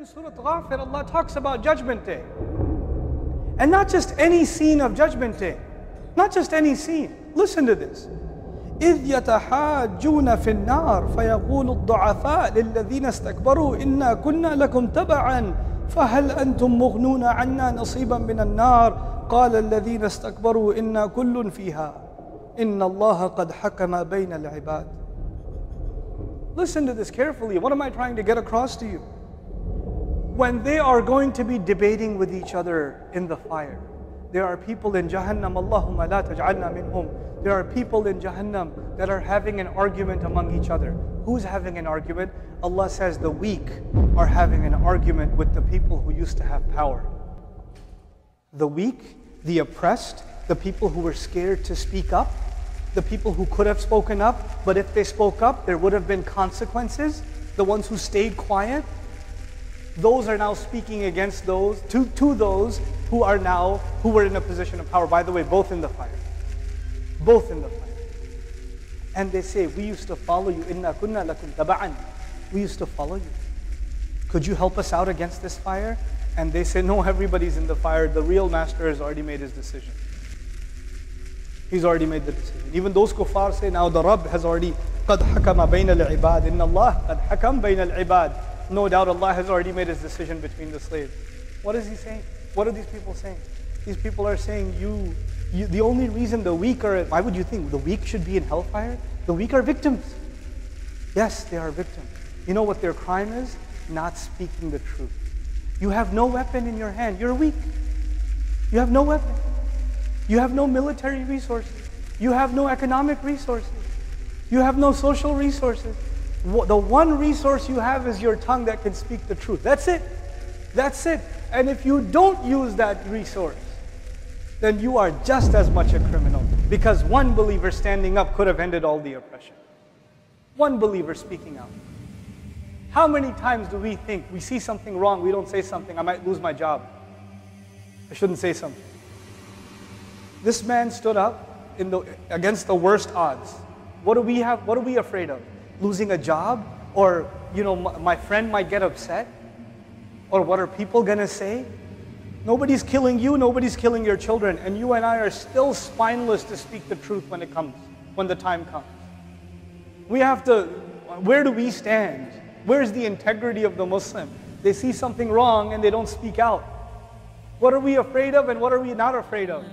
in Surah Ghafir, Allah talks about Judgment Day. And not just any scene of Judgment Day. Not just any scene. Listen to this. إِذْ يَتَحَاجُّونَ فِي النَّارِ فَيَقُولُ الضُّعَفَاءُ لِلَّذِينَ اسْتَكْبَرُوا إِنَّا كُنَّا لَكُمْ تَبَعًا فَهَلْ أَنْتُمْ مُغْنُونَ عَنَّا نَصِيبًا مِنَ النَّارِ قَالَ الَّذِينَ اسْتَكْبَرُوا إِنَّا كُلٌّ فِيهَا إِنَّ اللَّهَ قَدْ حَكَمَ بَيْنَ الْعِبَادِ. Listen to this carefully. What am I trying to get across to you? When they are going to be debating with each other in the fire, there are people in Jahannam, Allahumma la taj'alna minhum. There are people in Jahannam that are having an argument among each other. Who's having an argument? Allah says the weak are having an argument with the people who used to have power. The weak, the oppressed, the people who were scared to speak up, the people who could have spoken up, but if they spoke up, there would have been consequences. The ones who stayed quiet, those are now speaking against those, to those who were in a position of power. By the way, both in the fire. Both in the fire. And they say, we used to follow you. Inna kunna lakum taba'an. We used to follow you. Could you help us out against this fire? And they say, no, everybody's in the fire. The real master has already made his decision. He's already made the decision. Even those kuffar say, now the Rabb has already قَدْ حَكَمَ بَيْنَ الْعِبَادِ إِنَّ اللَّهَ قَدْ حَكَمَ بَيْنَ الْعِبَادِ. No doubt Allah has already made his decision between the slaves. What is he saying? What are these people saying? These people are saying, the only reason the weak are, why would you think the weak should be in hellfire? The weak are victims. Yes, they are victims. You know what their crime is? Not speaking the truth. You have no weapon in your hand. You're weak. You have no weapon. You have no military resources. You have no economic resources. You have no social resources. The one resource you have is your tongue that can speak the truth. That's it. That's it. And if you don't use that resource, then you are just as much a criminal. Because one believer standing up could have ended all the oppression. One believer speaking out. How many times do we think we see something wrong, we don't say something, I might lose my job. I shouldn't say something. This man stood up against the worst odds. What do we have? What are we afraid of? Losing a job? Or, my friend might get upset? Or what are people gonna say? Nobody's killing you, nobody's killing your children, and you and I are still spineless to speak the truth when it comes, when the time comes. We have to, where do we stand? Where's the integrity of the Muslim? They see something wrong and they don't speak out. What are we afraid of and what are we not afraid of?